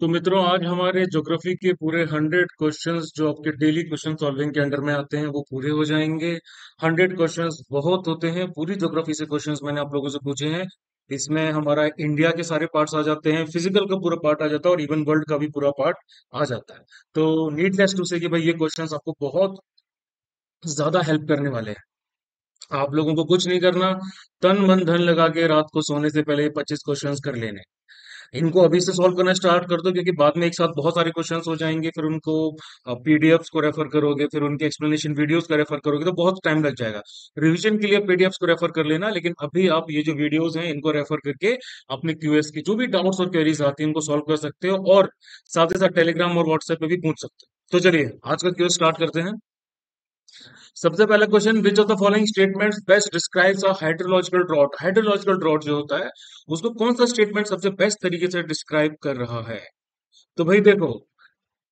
तो मित्रों, आज हमारे ज्योग्राफी के पूरे 100 क्वेश्चंस जो आपके डेली क्वेश्चन सॉल्विंग के अंडर में आते हैं वो पूरे हो जाएंगे। 100 क्वेश्चंस बहुत होते हैं। पूरी ज्योग्राफी से क्वेश्चंस मैंने आप लोगों से पूछे हैं। इसमें हमारा इंडिया के सारे पार्ट्स आ जाते हैं, फिजिकल का पूरा पार्ट आ जाता है और इवन वर्ल्ड का भी पूरा पार्ट आ जाता है। तो नीडलेस टू से कि भाई ये क्वेश्चंस आपको बहुत ज्यादा हेल्प करने वाले हैं। आप लोगों को कुछ नहीं करना, तन मन धन लगा के रात को सोने से पहले 25 क्वेश्चंस कर लेने। इनको अभी से सॉल्व करना स्टार्ट कर दो, क्योंकि बाद में एक साथ बहुत सारे क्वेश्चंस हो जाएंगे। फिर उनको पीडीएफ्स को रेफर करोगे, फिर उनके एक्सप्लेनेशन वीडियोस का रेफर करोगे तो बहुत टाइम लग जाएगा। रिवीजन के लिए पीडीएफ्स को रेफर कर लेना, लेकिन अभी आप ये जो वीडियोस हैं इनको रेफर करके अपने क्यूएस की जो भी डाउट्स और क्वेरीज आती हैं उनको सॉल्व कर सकते हो, और साथ ही साथ टेलीग्राम और व्हाट्सएप पे भी पूछ सकते हो। तो चलिए आज का क्यूएस स्टार्ट करते हैं। सबसे पहला question, which of the following statements best describes a hydrological drought. Hydrological drought जो होता है उसको कौन सा स्टेटमेंट सबसे बेस्ट तरीके से डिस्क्राइब कर रहा है? तो भाई देखो,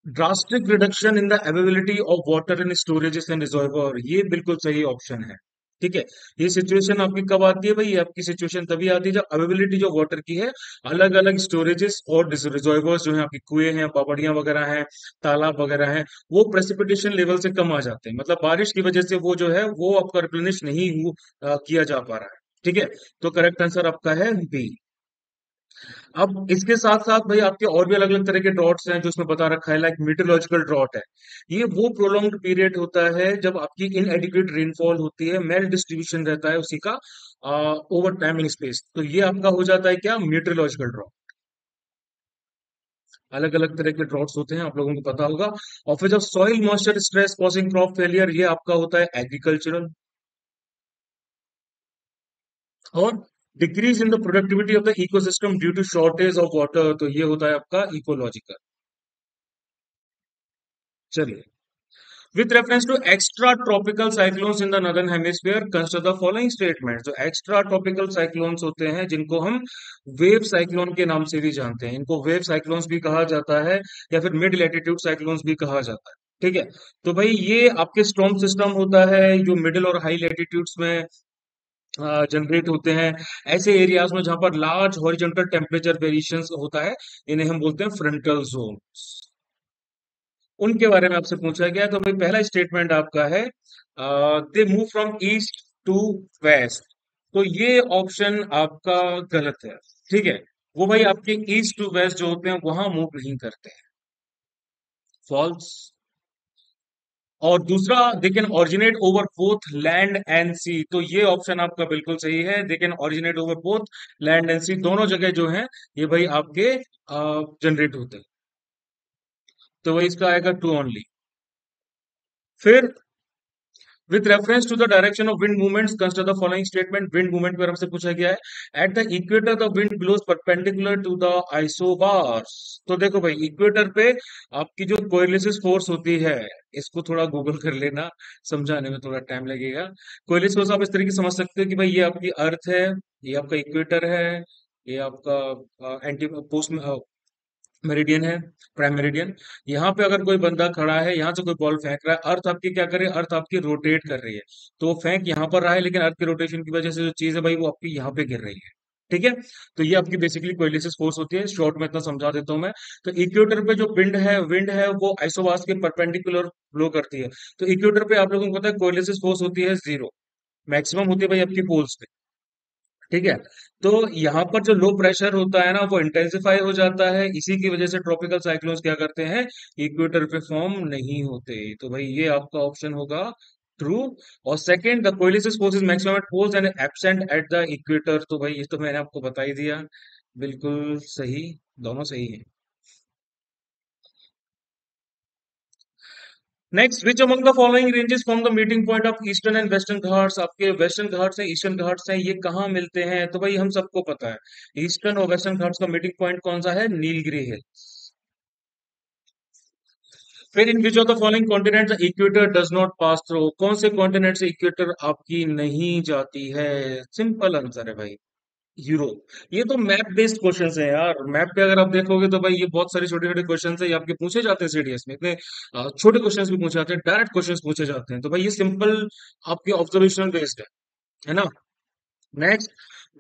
drastic reduction in the availability of water in storages and reservoir, ये बिल्कुल सही ऑप्शन है। ठीक है। ये सिचुएशन आपकी कब आती है भाई? ये आपकी सिचुएशन तभी आती है जब अवेलेबिलिटी जो वाटर की है, अलग अलग स्टोरेजेस और रिजर्वोयर्स जो है, आपकी कुएं हैं, बावड़ियां वगैरह हैं, तालाब वगैरह हैं, वो प्रेसिपिटेशन लेवल से कम आ जाते हैं। मतलब बारिश की वजह से वो जो है वो आपका रिप्लेनिश नहीं किया जा पा रहा है। ठीक है। तो करेक्ट आंसर आपका है बी। अब इसके साथ साथ भाई आपके और भी अलग अलग तरह के ड्रॉट्स हैं जो इसमें बता रखा है, लाइक मीटरोलॉजिकल ड्रॉट है। ये वो प्रोलॉन्ग्ड पीरियड होता है जब आपकी इनएडिक्वेट रेनफॉल होती है, मेल डिस्ट्रीब्यूशन रहता है उसी का ओवर टाइम इन स्पेस। तो ये आपका हो जाता है क्या? Meteorological drought. अलग अलग तरह के ड्रॉट्स होते हैं, आप लोगों को पता होगा। और फिर जब soil moisture stress causing crop failure, ये आपका होता है एग्रीकल्चरल। और decrease in the productivity of the ecosystem due to shortage of water, तो ये होता है आपका इकोलॉजिकल। चलिए, with reference to extra tropical cyclones in the northern hemisphere, consider the following statements। जो एक्स्ट्रा ट्रॉपिकल साइक्लोन्स होते हैं जिनको हम वेव साइक्लोन के नाम से भी जानते हैं, इनको वेव साइक्लोन्स भी कहा जाता है या फिर मिड लैटिट्यूड साइक्लोन्स भी कहा जाता है। ठीक है। तो भाई ये आपके स्टॉर्म सिस्टम होता है जो मिडिल और हाई लैटिट्यूड्स में जनरेट होते हैं, ऐसे एरियाज में जहां पर लार्ज हॉरिजॉन्टल टेम्परेचर वेरिएशंस होता है, इन्हें हम बोलते हैं फ्रंटल जोन। उनके बारे में आपसे पूछा गया। तो भाई पहला स्टेटमेंट आपका है they move from east to west. तो ये ऑप्शन आपका गलत है। ठीक है। वो भाई आपके ईस्ट टू वेस्ट जो होते हैं वहां मूव नहीं करते हैं। फॉल्स। और दूसरा, they can originate over both land and sea. तो ये ऑप्शन आपका बिल्कुल सही है, they can originate over both land and sea, दोनों जगह जो है ये भाई आपके जनरेट होते हैं। तो वही इसका आएगा टू ओनली। फिर with reference to the direction of wind movements, consider the following statement. Wind movement पर हमसे पूछा गया है, at the equator the wind blows perpendicular to the isobars. तो देखो भाई, इक्वेटर पे आपकी जो कोइलिसिस फोर्स होती है, इसको थोड़ा गूगल कर लेना, समझाने में थोड़ा टाइम लगेगा। कोइलिस फोर्स आप इस तरीके से समझ सकते हो कि भाई ये आपकी अर्थ है, ये आपका इक्वेटर है, ये आपका एंटी पोस्ट मेरिडियन है, प्राइम मेरिडियन। यहाँ पे अगर कोई बंदा खड़ा है, यहाँ से कोई बॉल फेंक रहा है, अर्थ आपकी क्या कर रही है? अर्थ आपकी रोटेट कर रही है। तो वो फेंक यहाँ पर रहा है, लेकिन अर्थ के रोटेशन की वजह से जो चीज है भाई वो आपकी यहाँ पे गिर रही है। ठीक है। तो ये आपकी बेसिकली कोइलिसिस फोर्स होती है। शॉर्ट में इतना समझा देता हूँ मैं। तो इक्वेटर पे जो विंड है वो आइसोबास के परपेंडिकुलर ब्लो करती है। तो इक्वेटर पे आप लोगों को पता है कोइलिसिस फोर्स होती है जीरो, मैक्सिमम होती है भाई आपकी पोल्स पे। ठीक है। तो यहाँ पर जो लो प्रेशर होता है ना वो इंटेंसिफाई हो जाता है, इसी की वजह से ट्रॉपिकल साइक्लोन्स क्या करते हैं? इक्वेटर पे फॉर्म नहीं होते। तो भाई ये आपका ऑप्शन होगा ट्रू। और second, the Coriolis force is maximum at poles and absent at the equator. तो भाई ये तो मैंने आपको बता ही दिया, बिल्कुल सही, दोनों सही है। Next, which among the following ranges from the meeting point of eastern and western Ghats. आपके वेस्टर्न घाट्स हैं, ईस्टर्न घाट्स हैं, ये कहाँ मिलते हैं? तो भाई हम सबको पता है ईस्टर्न और वेस्टर्न घाट्स का मीटिंग पॉइंट कौन सा है? नीलगिरी हिल। फिर in which of the following continent the equator does not pass through. कौन से कॉन्टिनेंट से इक्वेटर आपकी नहीं जाती है? सिंपल आंसर है भाई, यूरोप। ये तो मैप बेस्ड क्वेश्चंस है यार। मैप पे अगर आप देखोगे तो भाई ये बहुत सारे छोटे छोटे क्वेश्चंस है, ये आपके पूछे जाते हैं सीडीएस में। इतने छोटे क्वेश्चंस भी पूछे जाते हैं, डायरेक्ट क्वेश्चंस पूछे जाते हैं। तो भाई ये सिंपल आपके ऑब्जर्वेशनल बेस्ड है ना। Next,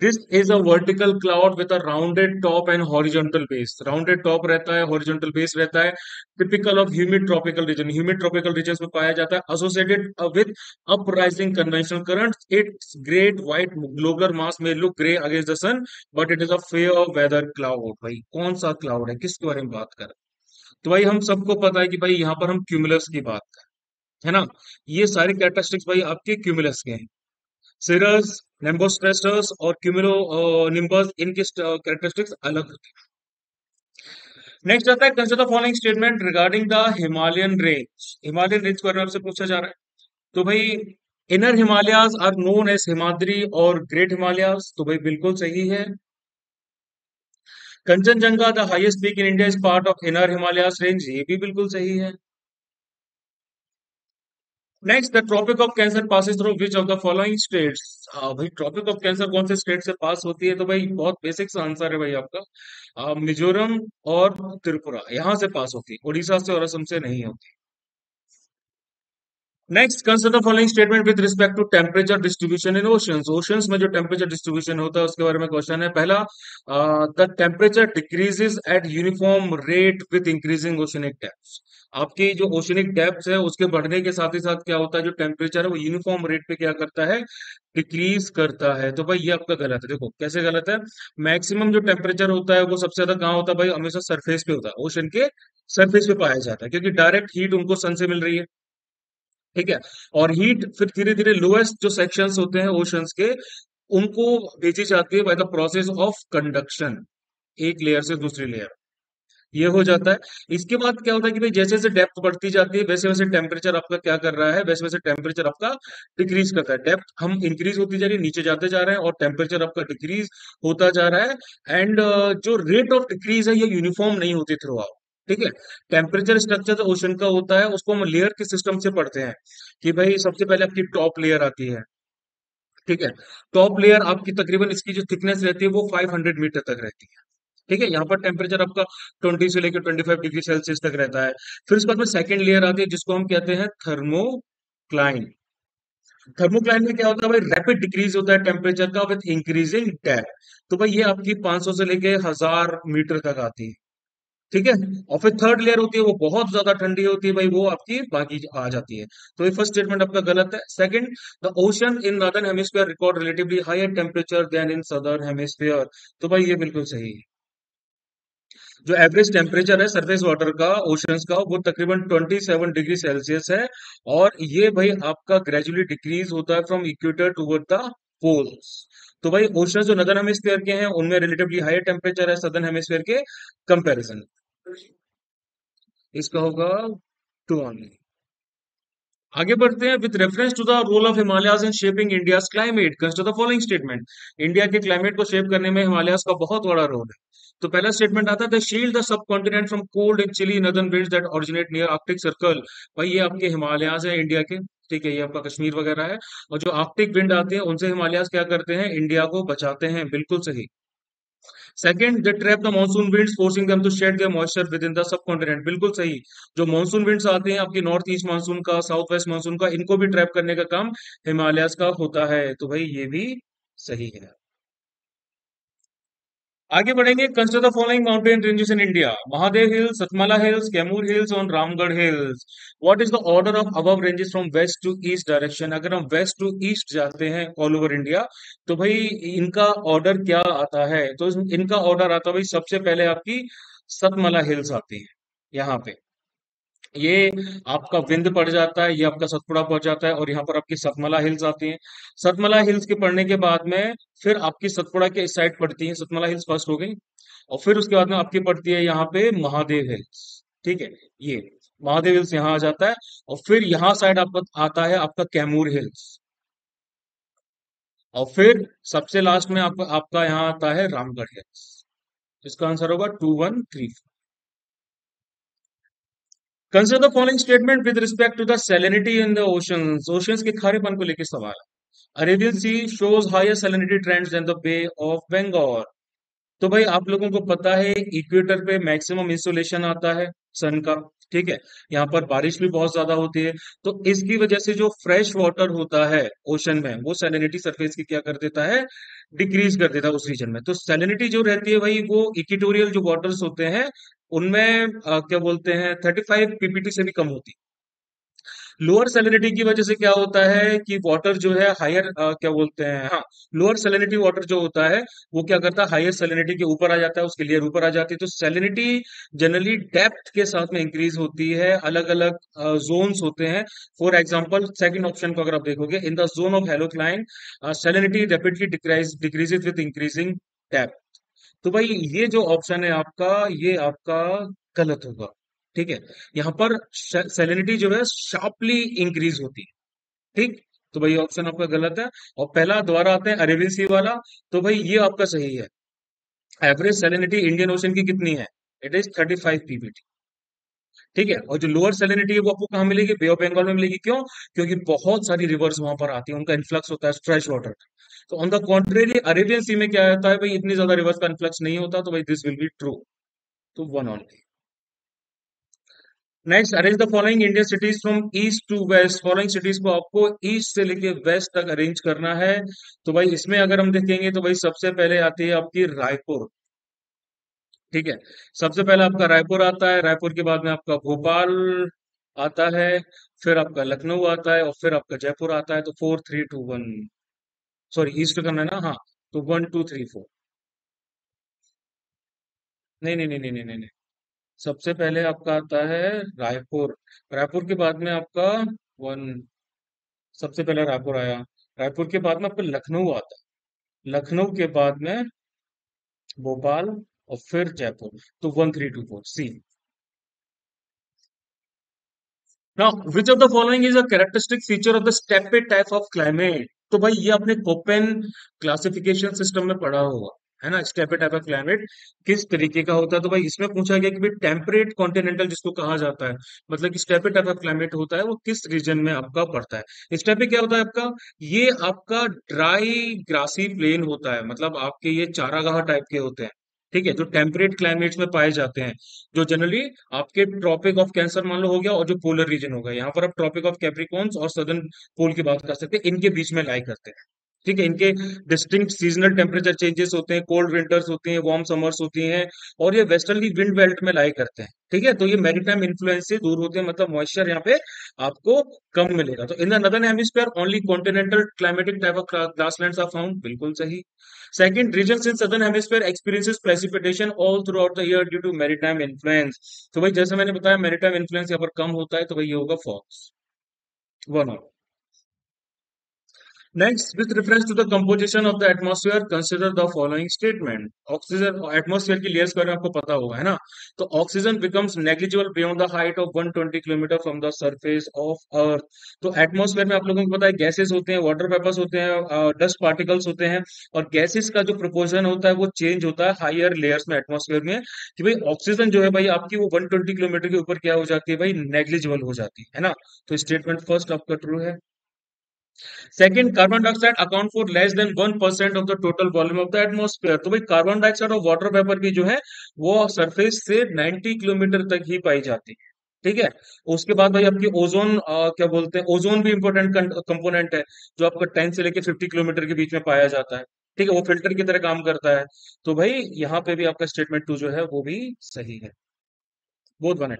this is a vertical cloud with a rounded top and horizontal base. Rounded top रहता है, हॉरिजॉन्टल बेस रहता है। Typical of humid tropical region, humid tropical region में पाया जाता है। Associated with uprising conventional current. Its great white globular mass में look grey against the sun, but it is a fair weather cloud. भाई कौन सा क्लाउड है, किसके बारे में बात कर रहे हैं? तो भाई हम सबको पता है कि भाई यहाँ पर हम क्यूमुलस की बात कर रहे हैं, है ना। ये सारे कैरेक्टरिस्टिक्स भाई आपके क्यूमुलस के हैं। सिरस, निम्बोस्ट्रेटस और क्यूमुलो निम्बस, इनके कैरेक्टरिस्टिक्स अलग होती है। नेक्स्ट आता है, consider the following statement regarding the Himalayan range. Himalayan range के बारे में आपसे पूछा जा रहा है। तो भाई inner Himalayas are known as Himadri और ग्रेट हिमालयाज, तो भाई बिल्कुल सही है। Kanchenjunga the highest peak in India is part of inner Himalayas range, ये भी बिल्कुल सही है। Next, the tropic of Cancer passes through which of the following states. हाँ भाई, ट्रॉपिक ऑफ कैंसर कौन से स्टेट से पास होती है? तो भाई बहुत बेसिक सा आंसर है भाई आपका, मिजोरम और त्रिपुरा, यहाँ से पास होती है, उड़ीसा से और असम से नहीं होती। Next, consider the following statement with respect to temperature distribution in oceans. Oceans में जो टेम्परेचर डिस्ट्रीब्यूशन होता है उसके बारे में क्वेश्चन है। पहला, the temperature decreases eight uniform rate with increasing oceanic depth. आपकी जो ओशनिक डेप्थ है उसके बढ़ने के साथ ही साथ क्या होता है, जो टेम्परेचर है वो यूनिफॉर्म रेट पे क्या करता है, डिक्रीज करता है। तो भाई ये आपका गलत है। देखो कैसे गलत है। मैक्सिमम जो टेम्परेचर होता है वो सबसे ज्यादा कहाँ होता है भाई, हमेशा सरफेस पे होता है, ओशन के सरफेस पे पाया जाता है, क्योंकि डायरेक्ट हीट उनको सन से मिल रही है। ठीक है। और हीट फिर धीरे धीरे लोएस्ट जो सेक्शंस होते हैं ओशंस के, उनको भेजी जाती है by the process of conduction, एक लेयर से दूसरी लेयर, ये हो जाता है। इसके बाद क्या होता है कि भाई जैसे जैसे डेप्थ बढ़ती जाती है वैसे वैसे टेम्परेचर आपका क्या कर रहा है, वैसे वैसे टेम्परेचर आपका डिक्रीज करता है। डेप्थ हम इंक्रीज होती जा रही है, नीचे जाते जा रहे हैं, और टेम्परेचर आपका डिक्रीज होता जा रहा है। एंड जो रेट ऑफ डिक्रीज है ये यूनिफॉर्म नहीं होती थ्रू आउट। ठीक है। टेम्परेचर स्ट्रक्चर जो ओशन का होता है उसको हम लेयर के सिस्टम से पढ़ते हैं, कि भाई सबसे पहले आपकी टॉप लेयर आती है। ठीक है। टॉप लेयर आपकी तकरीबन इसकी जो थिकनेस रहती है वो 500 मीटर तक रहती है। ठीक है। यहाँ पर टेम्परेचर आपका 20 से लेकर 25 डिग्री सेल्सियस तक रहता है। फिर उसके बाद में सेकंड लेयर आती है जिसको हम कहते हैं थर्मोक्लाइन। थर्मोक्लाइन में क्या होता है भाई, रैपिड डिक्रीज होता है टेम्परेचर का विथ इंक्रीजिंग डेप्थ। तो भाई ये आपकी 500 से लेके 1000 मीटर तक आती है। ठीक है। और फिर थर्ड लेयर होती है वो बहुत ज्यादा ठंडी होती है भाई, वो आपकी बाकी आ जाती है। तो ये फर्स्ट स्टेटमेंट आपका गलत है। Second, the ocean in northern hemisphere record relatively higher temperature than in southern hemisphere. तो भाई ये बिल्कुल सही है। जो एवरेज टेम्परेचर है सरफेस वाटर का ओशंस का वो तकरीबन 27 डिग्री सेल्सियस है। और ये भाई आपका ग्रेजुअली डिक्रीज होता है from equator toward the poles. तो भाई ओशन जो नदर्न हेमिस्फीयर के हैं उनमें रिलेटिवली हायर टेम्परेचर है सदर्न हेमिस्फीयर के कंपैरिजन। इसका होगा टू ऑनली। आगे बढ़ते हैं। With reference to the role of Himalayas in shaping India's climate, consider the following statement. India के क्लाइमेट को शेप करने में हिमालयाज का बहुत बड़ा रोल है। तो पहला स्टेटमेंट आता है, the shield the subcontinent from cold and chilly northern winds that originate near Arctic circle. भाई ये आपके हिमालयाज है इंडिया के। ठीक है, ये आपका कश्मीर वगैरह है। और जो आर्कटिक विंड आते हैं उनसे हिमालयाज क्या करते हैं, इंडिया को बचाते हैं, बिल्कुल सही। Second, they trap the monsoon winds forcing them to shed their moisture within the subcontinent, बिल्कुल सही। जो मॉनसून विंड्स आते हैं आपकी नॉर्थ ईस्ट मानसून का, साउथ वेस्ट मानसून का, इनको भी ट्रैप करने का काम हिमालयास का होता है। तो भाई ये भी सही है। आगे बढ़ेंगे। Consider the following mountain ranges in India. Mahadev hills, Satmala hills, Kaimur hills और Ramgarh hills. What is the order of above ranges from west to east direction. अगर हम वेस्ट टू ईस्ट जाते हैं ऑल ओवर इंडिया, तो भाई इनका ऑर्डर क्या आता है, तो इनका ऑर्डर आता है भाई, सबसे पहले आपकी सतमाला हिल्स आती है यहाँ पे। ये आपका विंध्य पड़ जाता है, ये आपका सतपुड़ा पड़ जाता है, और यहाँ पर आपकी सतमाला हिल्स आती हैं। सतमाला हिल्स के पड़ने के बाद में फिर आपकी सतपुड़ा के इस साइड पड़ती है, सतमाला हिल्स फर्स्ट हो गई। और फिर उसके बाद में आपकी पड़ती है यहाँ पे महादेव हिल्स। ठीक है। ये महादेव हिल्स यहाँ आ जाता है। और फिर यहाँ साइड आपका आता है आपका कैमूर हिल्स। और फिर सबसे लास्ट में आपका यहाँ आता है रामगढ़ हिल्स। इसका आंसर होगा 2134। Consider the following statement with respect to the salinity in the oceans. Oceans के खारेपन को लेकर सवाल है। Arabian Sea shows higher salinity trends than the Bay of Bengal. तो भाई आप लोगों को पता है इक्वेटर पे मैक्सिमम इंसोलेशन आता है सन का। ठीक है। यहाँ पर बारिश भी बहुत ज्यादा होती है, तो इसकी वजह से जो फ्रेश वाटर होता है ओशन में, वो सैलिनिटी सरफेस की क्या कर देता है, डिक्रीज कर देता है उस रीजन में। तो सैलिनिटी जो रहती है भाई, वो इक्वेटोरियल जो वाटर्स होते हैं उनमें क्या बोलते हैं 35 पीपीटी से भी कम होती है। लोअर सैलिनिटी की वजह से क्या होता है कि वाटर जो है हायर क्या बोलते हैं, हाँ, लोअर सैलिनिटी वाटर जो होता है वो क्या करता है, हायर सैलिनिटी के ऊपर आ जाता है, उसके लेयर ऊपर आ जाती है। तो सैलिनिटी जनरली डेप्थ के साथ में इंक्रीज होती है, अलग अलग जोन्स होते हैं। फॉर एग्जांपल सेकंड ऑप्शन को अगर आप देखोगे, in the zone of halocline salinity rapidly decreases with increasing depth. तो भाई ये जो ऑप्शन है आपका, ये आपका गलत होगा। ठीक है। यहाँ पर सैलिनिटी जो है शार्पली इंक्रीज होती है। ठीक। तो भाई ऑप्शन आपका गलत है। और पहला दोबारा आते हैं अरेबियन सी वाला। तो भाई ये आपका सही है। एवरेज सैलिनिटी इंडियन ओशन की कितनी है, इट इज 35 पीपीटी। ठीक है। और जो लोअर सैलिनिटी है वो आपको कहाँ मिलेगी, बे ऑफ बंगाल में मिलेगी। क्यों? क्योंकि बहुत सारी रिवर्स वहां पर आती है, उनका इन्फ्लक्स होता है फ्रेश वाटर। तो ऑन द कॉन्ट्रेरी अरेबियन सी में क्या होता है भाई, इतनी ज्यादा रिवर्स का इन्फ्लक्स नहीं होता, तो भाई दिस विल बी ट्रू। तो one only. Next, arrange the following Indian cities from east to west. Following cities को आपको ईस्ट से लेके वेस्ट तक अरेंज करना है। तो भाई इसमें अगर हम देखेंगे तो भाई सबसे पहले आती है आपकी रायपुर। ठीक है। सबसे पहले आपका रायपुर आता है, रायपुर के बाद में आपका भोपाल आता है, फिर आपका लखनऊ आता है, और फिर आपका जयपुर आता है। तो 4 3 2 1, सॉरी ईस्ट करना है ना, हाँ। तो 1 2 3 4। नहीं नहीं नहीं नहीं नहीं नहीं नहीं। सबसे पहले आपका आता है रायपुर, रायपुर के बाद में आपका वन, सबसे पहले रायपुर आया, रायपुर के बाद में आपका लखनऊ आता है, लखनऊ के बाद में भोपाल, और फिर जयपुर। तो 1 3 2 4 C. Now which of the following is a characteristic feature of the steppe type of climate. तो भाई ये आपने कोपेन क्लासिफिकेशन सिस्टम में पढ़ा होगा, है ना, स्टेपेड टाइप ऑफ क्लाइमेट किस तरीके का होता है। तो भाई इसमें पूछा गया कि भाई टेम्परेट कॉन्टिनेंटल जिसको कहा जाता है, मतलब कि स्टेपेड टाइप ऑफ क्लाइमेट होता है वो किस रीजन में आपका पड़ता है। स्टेपे क्या होता है आपका, ये आपका ड्राई ग्रासी प्लेन होता है, मतलब आपके ये चारागाह टाइप के होते हैं। ठीक है। जो टेम्परेट क्लाइमेट्स में पाए जाते हैं, जो जनरली आपके ट्रॉपिक ऑफ कैंसर मान लो हो गया, और जो पोलर रीजन होगा, यहाँ पर आप ट्रॉपिक ऑफ कैप्रिकॉन्स और सदर्न पोल की बात कर सकते हैं, इनके बीच में लाई करते हैं। ठीक है। इनके डिस्टिंक्ट सीजनल टेम्परेचर चेंजेस होते हैं, कोल्ड विंटर्स होती हैं, वार्म समर्स होती हैं, और ये वेस्टर्नली विंड बेल्ट में लाई करते हैं। ठीक है। तो ये मैरीटाइम इन्फ्लुएंस से दूर होते हैं, मतलब मॉइस्चर यहाँ पे आपको कम मिलेगा। तो in the northern hemisphere only continental climatic type of grasslands are found, बिल्कुल सही। Second, regions in southern hemisphere experiences precipitation all throughout the year due to maritime influence. तो भाई जैसे मैंने बताया maritime influence यहाँ पर कम होता है, तो भाई ये होगा फॉक्स, वन और। Next, with reference to the composition of the atmosphere, consider the following statement. Oxygen atmosphere की लेयर्स के बारे में आपको पता होगा, है ना। तो oxygen becomes negligible beyond the height of 120 kilometre from the surface of earth. तो एटमॉस्फेयर में आप लोगों को पता है गैसेस होते हैं, वाटर वेपर्स होते हैं, डस्ट पार्टिकल्स होते हैं, और गैसेस का जो प्रोपोर्शन होता है वो चेंज होता है हायर लेयर्स में एटमॉस्फेयर में, कि भाई ऑक्सीजन जो है भाई आपकी वो 120 किलोमीटर के ऊपर क्या हो जाती है भाई, नेग्लिजिबल हो जाती है ना। तो स्टेटमेंट फर्स्ट आपका ट्रू है। Second, carbon dioxide account for less than 1% of the total volume of the atmosphere. तो भाई कार्बन डाइऑक्साइड और वाटर वेपर की जो है वो सरफेस से 90 किलोमीटर तक ही पाई जाती है। ठीक है। उसके बाद भाई आपकी ओजोन, क्या बोलते हैं, ओजोन भी इंपॉर्टेंट कंपोनेंट है, जो आपका 10 से लेके 50 किलोमीटर के बीच में पाया जाता है। ठीक है। वो फिल्टर की तरह काम करता है। तो भाई यहाँ पे भी आपका स्टेटमेंट टू जो है वो भी सही है, both one.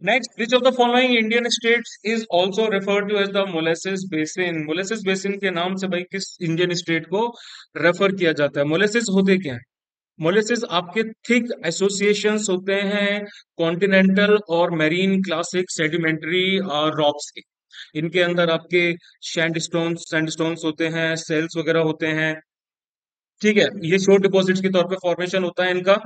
Next, which of the following Indian states is also referred to as the Molasses Basin? Molasses Basin के नाम से भाई किस इंडियन स्टेट को रेफर किया जाता है? मोलेसेस होते क्या है? मोलेसेस आपके थिक एसोसिएशंस होते हैं कॉन्टिनेंटल और मेरीन क्लासिक सेडिमेंट्री रॉक्स के। इनके अंदर आपके सैंडस्टोन्स होते हैं, सेल्स वगैरह होते हैं। ठीक है। ये शोर डिपॉजिट्स के तौर पे फॉर्मेशन होता है इनका।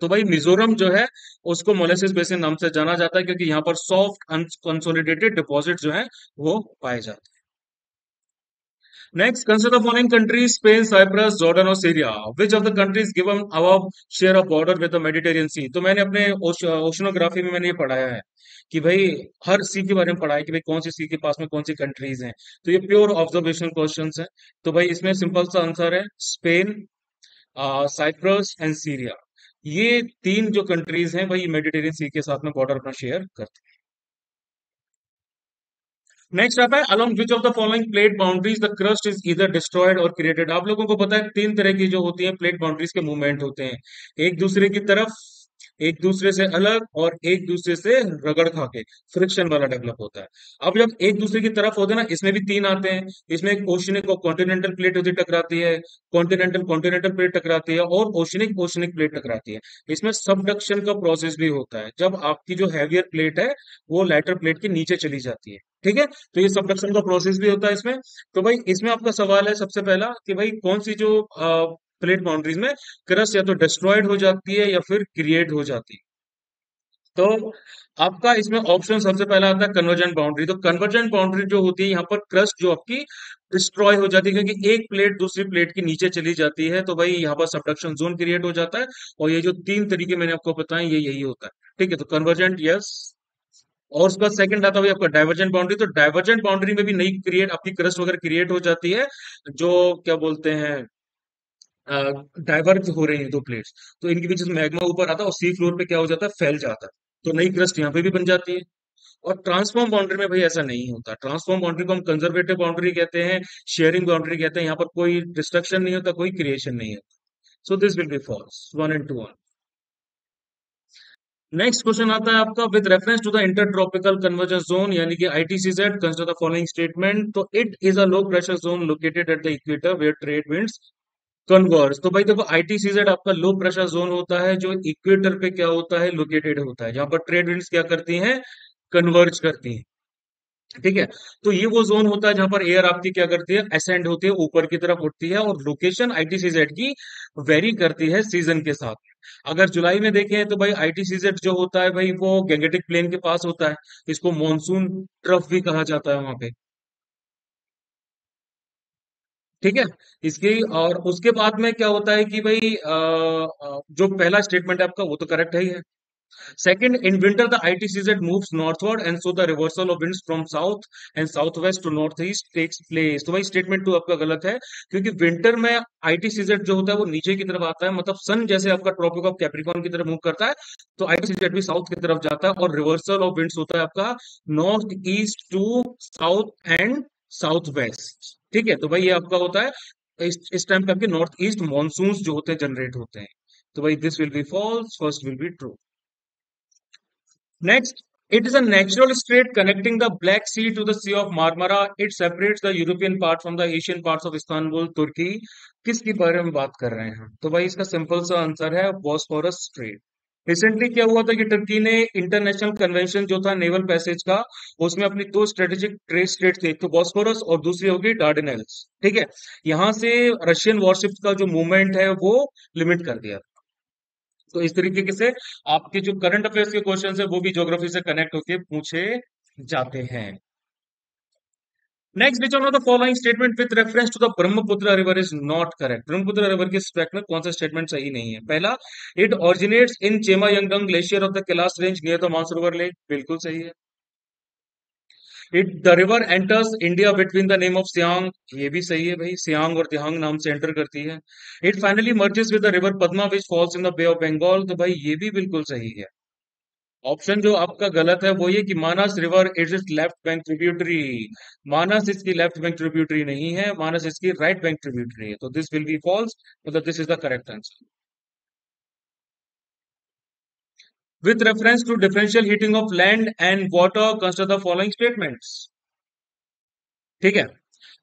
तो भाई मिजोरम जो है उसको मोलेसिस बेसिन नाम से जाना जाता है, क्योंकि यहाँ पर सॉफ्ट अनकंसोलिडेटेड डिपॉजिट जो है वो पाए जाते हैं। Next, consider following countries Spain, Cyprus, Jordan और Syria. Which of the countries given above share of border with the Mediterranean sea. तो मैंने अपने ओशनोग्राफी में मैंने ये पढ़ाया है कि भाई हर सी के बारे में पढ़ा है कि भाई कौन सी सी के पास में कौन सी कंट्रीज हैं। तो ये प्योर ऑब्जर्वेशनल क्वेश्चंस हैं। तो भाई इसमें सिंपल सा आंसर है स्पेन, साइप्रस एंड सीरिया। ये तीन जो कंट्रीज हैं भाई मेडिटेरियन सी के साथ में बॉर्डर अपना शेयर करते हैं। नेक्स्ट आता है along which of the following plate boundaries the crust is इधर डिस्ट्रॉयड और क्रिएटेड। आप लोगों को पता है तीन तरह की जो होती है प्लेट बाउंड्रीज के मूवमेंट होते हैं, एक दूसरे की तरफ, एक दूसरे से अलग, और एक दूसरे से रगड़ खा के फ्रिक्शन वाला डेवलप होता है। अब जब एक दूसरे की तरफ होते हैं ना, इसमें भी तीन आते हैं। इसमें एक ओशनिक और कॉन्टिनेंटल प्लेट होती टकराती है, कॉन्टिनेंटल कॉन्टिनेंटल प्लेट टकराती है, और ओशनिक ओशनिक प्लेट टकराती है। इसमें सबडक्शन का प्रोसेस भी होता है, जब आपकी जो हैवियर प्लेट है वो लाइटर प्लेट के नीचे चली जाती है। ठीक है, तो ये सबडक्शन का प्रोसेस भी होता है इसमें। तो भाई इसमें आपका सवाल है सबसे पहला कि भाई कौन सी जो प्लेट बाउंड्रीज में क्रस्ट या तो डिस्ट्रॉयड हो जाती है या फिर क्रिएट हो जाती है। तो आपका इसमें ऑप्शन सबसे पहला आता है कन्वर्जेंट बाउंड्री। तो कन्वर्जेंट बाउंड्री जो होती है यहाँ पर क्रस्ट जो आपकी डिस्ट्रॉय हो जाती है, क्योंकि एक प्लेट दूसरी प्लेट के नीचे चली जाती है, तो भाई यहाँ पर सबडक्शन जोन क्रिएट हो जाता है। और ये जो तीन तरीके मैंने आपको बताए ये यही होता है। ठीक है, तो कन्वर्जेंट यस। और उसका सेकंड आता है आपका डाइवर्जेंट बाउंड्री। तो डाइवर्जेंट बाउंड्री में भी नई क्रिएट आपकी क्रस्ट वगैरह क्रिएट हो जाती है, जो क्या बोलते हैं डाइवर्ज हो रही हैं दो प्लेट्स, तो इनके बीच में मैग्मा ऊपर आता है और सी फ्लोर पे क्या हो जाता है, फैल जाता है। तो नई क्रस्ट यहाँ पे भी बन जाती है। और ट्रांसफॉर्म बाउंड्री में भाई ऐसा नहीं होता। ट्रांसफॉर्म बाउंड्री को हम कंजर्वेटिव बाउंड्री कहते हैं, शेयरिंग बाउंड्री कहते हैं। यहाँ पर कोई डिस्ट्रक्शन नहीं होता, कोई क्रिएशन नहीं है। So this will be false, one and two one. Next question आता है आपका with reference to the inter tropical convergence zone यानी कि ITCZ consider the following statement. तो it is a low pressure zone located at the equator where trade winds converge. तो भाई देखो ITCZ आपका लो प्रेशर जोन होता है जो इक्वेटर पे क्या होता है, लोकेटेड होता है, जहां पर ट्रेड विंड्स क्या करती हैं, कन्वर्ज करती हैं। ठीक है, तो ये वो जोन होता है जहां पर एयर आपकी क्या करती है, असेंड होती है, ऊपर की तरफ उठती है। और लोकेशन आईटीसीजेड की वेरी करती है सीजन के साथ। अगर जुलाई में देखें तो भाई आईटीसीजेड जो होता है भाई वो गैंगेटिक प्लेन के पास होता है, इसको मॉनसून ट्रफ भी कहा जाता है वहां पे। ठीक है, इसकी और उसके बाद में क्या होता है कि भाई जो पहला स्टेटमेंट है आपका वो तो करेक्ट है ही है। Second, in winter the ITCZ moves northward and so the reversal of winds from south and southwest to northeast takes place। तो भाई स्टेटमेंट टू आपका गलत है, क्योंकि विंटर में आईटीसीजेड जो होता है वो नीचे की तरफ आता है, मतलब सन जैसे आपका ट्रॉपिक ऑफ कैप्रिकॉर्न की तरफ मूव करता है, तो आईटीसीजेड भी साउथ की तरफ जाता है। और रिवर्सल ऑफ विंड्स होता है आपका north east to south and south west. ठीक है, तो भाई ये आपका होता है इस टाइम पे आपके नॉर्थ ईस्ट मानसून जो होते हैं जनरेट होते हैं। तो भाई this will be false, first will be true. Next, it is a natural strait connecting the Black Sea to the Sea of Marmara. It separates the European part from the Asian parts of Istanbul, Turkey। किसके बारे में बात कर रहे हैं हम? तो भाई इसका सिंपल सा आंसर है बॉस्फोरस स्ट्रेट। रिसेंटली क्या हुआ था कि टर्की ने इंटरनेशनल कन्वेंशन जो था नेवल पैसेज का, उसमें अपनी दो स्ट्रेटेजिक ट्रेड स्टेट थे, एक तो बॉस्फोरस और दूसरी होगी डार्डेनेल्स। ठीक है, यहाँ से रशियन वॉरशिप का जो मूवमेंट है वो लिमिट कर दिया। तो इस तरीके से आपके जो करंट अफेयर्स के क्वेश्चन है वो भी ज्योग्राफी से कनेक्ट होकर पूछे जाते हैं। Next, which of the following statement with reference to the Brahmaputra river is not correct. Brahmaputra river के रिस्पेक्ट में कौन सा स्टेटमेंट सही नहीं है? पहला, it originates in Chemayungdung glacier of the Kailash range near the Mansarovar lake, बिल्कुल सही है। It the river enters India between the name of Siang, ये भी सही है भाई, सियांग और दिहांग नाम से एंटर करती है। It finally merges with the river Padma which falls in the Bay of Bengal, तो भाई ये भी बिल्कुल सही है। ऑप्शन जो आपका गलत है वो ये कि Manas river is its left bank tributary. Manas इसकी लेफ्ट बैंक ट्रिब्यूटरी नहीं है, मानस इसकी राइट बैंक ट्रिब्यूटरी है। तो दिस विल बी फॉल्स, मतलब this is the correct answer. With reference to differential heating of land and water consider the following statements. ठीक है,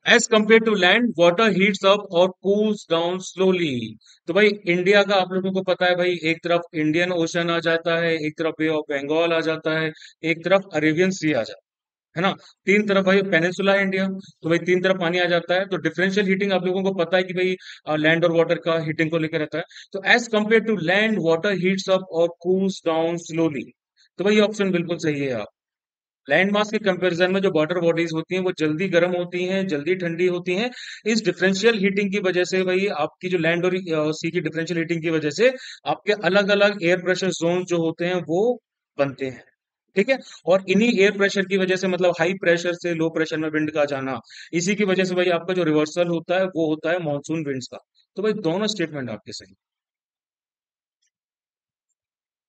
as compared to land water heats up और cools down slowly. तो भाई India का आप लोगों को पता है भाई, एक तरफ इंडियन ओशन आ जाता है, एक तरफ बे ऑफ बंगाल आ जाता है, एक तरफ अरेबियन सी आ जाता है ना। तीन तरफ भाई पेनिनसुला है इंडिया, तो भाई तीन तरफ पानी आ जाता है। तो डिफरेंशियल हीटिंग आप लोगों को पता है कि भाई लैंड और वाटर का हीटिंग को लेकर रहता है। तो as compared to land water heats up और कूल्स डाउन स्लोली, तो भाई ऑप्शन बिल्कुल सही है। लैंड मास के कंपैरिजन में जो वाटर बॉडीज होती हैं वो जल्दी गर्म होती हैं, जल्दी ठंडी होती हैं। इस डिफरेंशियल हीटिंग की वजह से भाई आपकी जो लैंड और सी की डिफरेंशियल हीटिंग की वजह से आपके अलग अलग एयर प्रेशर जोन जो होते हैं वो बनते हैं। ठीक है, और इन्हीं एयर प्रेशर की वजह से मतलब हाई प्रेशर से लो प्रेशर में विंड का जाना, इसी की वजह से भाई आपका जो रिवर्सल होता है वो होता है मानसून विंड्स का। तो भाई दोनों स्टेटमेंट आपके सही।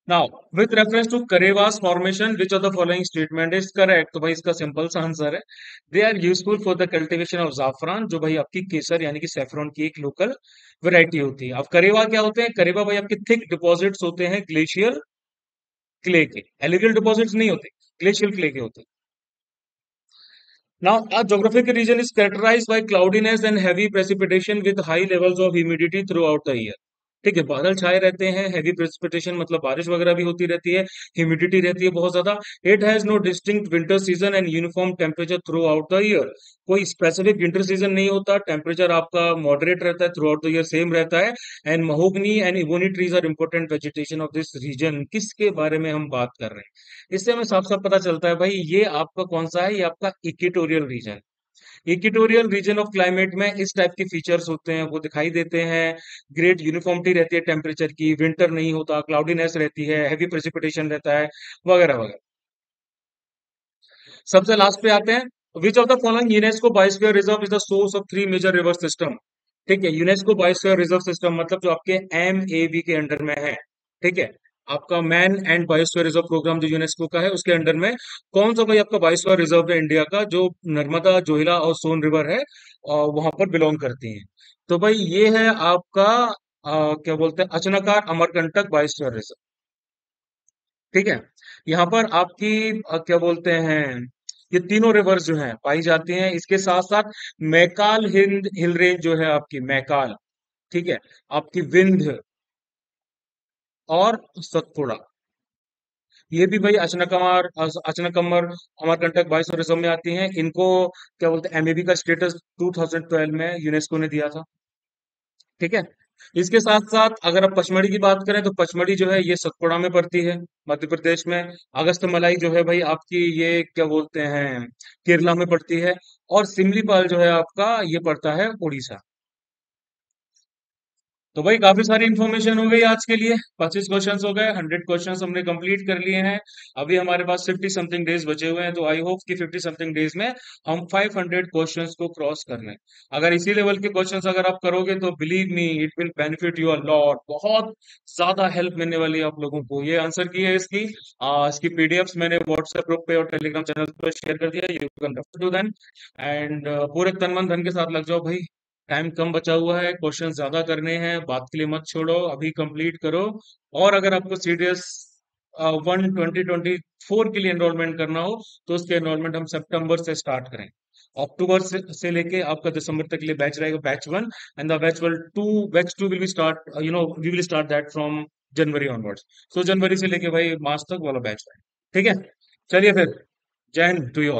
Now with reference to Karewas formation which of the following statement is correct, तो भाई इसका सिंपल सा आंसर है, they are useful for the cultivation of zafran, जो भाई आपकी केसर यानी कि सेफ्रॉन की एक लोकल वैरायटी होती है। अब करेवा क्या होते हैं? करेवा भाई आपके थिक डिपॉजिट्स होते हैं ग्लेशियल क्ले के, एलुवियल डिपॉजिट्स नहीं होते, ग्लेशियल क्ले के होते हैं। Now, a geographic region is characterized by cloudiness and heavy precipitation with high levels of humidity throughout the year. ठीक है, बादल छाए रहते हैं, हेवी प्रेसिपिटेशन मतलब बारिश वगैरह भी होती रहती है, ह्यूमिडिटी रहती है बहुत ज्यादा। It has no distinct winter season and uniform temperature throughout the year. कोई स्पेसिफिक विंटर सीजन नहीं होता, टेम्परेचर आपका मॉडरेट रहता है, throughout the year same रहता है। And mahogany and ebony trees are important vegetation of this region. किसके बारे में हम बात कर रहे हैं? इससे हमें साफ साफ पता चलता है भाई, ये आपका कौन सा है? ये आपका equatorial region. Equatorial region of climate में इस टाइप के फीचर्स होते हैं, वो दिखाई देते हैं। ग्रेट यूनिफॉर्मिटी रहती है टेम्परेचर की, विंटर नहीं होता, क्लाउडीनेस रहती है, हैवी प्रेसिपिटेशन रहता है, वगैरह वगैरह। सबसे लास्ट पे आते हैं, which of the following UNESCO biosphere reserve is the source of three major river system. ठीक है, यूनेस्को बायोस्फीयर रिजर्व सिस्टम मतलब जो आपके MAB के अंडर में है। ठीक है, आपका man and biosphere reserve program जो यूनेस्को का है उसके अंडर में कौन सा भाई आपका बायोस्फीयर रिजर्व है इंडिया का, जो नर्मदा, जोहिला और सोन रिवर है और वहां पर बिलोंग करती हैं? तो भाई ये है आपका क्या बोलते हैं, अचनाकार अमरकंटक बायोस्फीयर रिजर्व। ठीक है, यहाँ पर आपकी क्या बोलते हैं, ये तीनों रिवर्स जो हैं पाई जाती हैं। इसके साथ साथ मैकाल हिल रेंज जो है आपकी मैकाल, ठीक है, आपकी विंध्य और सतपुड़ा, ये भी भाई अचनकमर अमरकंटक बायोस्फीयर रिजर्व में आती हैं। इनको क्या बोलते हैं, MAB का स्टेटस 2012 में यूनेस्को ने दिया था। ठीक है, इसके साथ साथ अगर आप पचमढ़ी की बात करें तो पचमढ़ी जो है ये सतपुड़ा में पड़ती है, मध्य प्रदेश में। अगस्त मलाई जो है भाई आपकी ये क्या बोलते हैं, केरला में पड़ती है। और सिमलीपाल जो है आपका ये पड़ता है उड़ीसा। तो भाई काफी सारी इंफॉर्मेशन हो गई आज के लिए, 25 क्वेश्चंस हो गए, 100 क्वेश्चंस हमने कंप्लीट कर लिए हैं। अभी हमारे पास 50 समथिंग डेज बचे हुए हैं, तो आई होप कि 50 समथिंग डेज में हम 500 क्वेश्चंस को क्रॉस कर लें। अगर इसी लेवल के क्वेश्चंस अगर आप करोगे तो believe me it will benefit you a lot, बहुत ज्यादा हेल्प मिलने वाली है आप लोगों को। ये आंसर की है इसकी पीडीएफ्स मैंने व्हाट्सएप ग्रुप पे और टेलीग्राम चैनल पर शेयर कर दिया, you can refer to them. And पूरे तन मन धन के साथ लग जाओ भाई, टाइम कम बचा हुआ है, क्वेश्चन ज्यादा करने हैं, बात के लिए मत छोड़ो, अभी कंप्लीट करो। और अगर आपको सीडीएस 2024 के लिए एनरोलमेंट करना हो तो उसके एनरोलमेंट हम सितंबर से स्टार्ट करें। अक्टूबर से लेके आपका दिसंबर तक के लिए बैच रहेगा, batch 1। And the batch 2 will be start, we will start that from January onwards. So जनवरी से लेके भाई मार्च तक वाला बैच है। ठीक है, चलिए फिर, जय हिंद टू यू ऑल।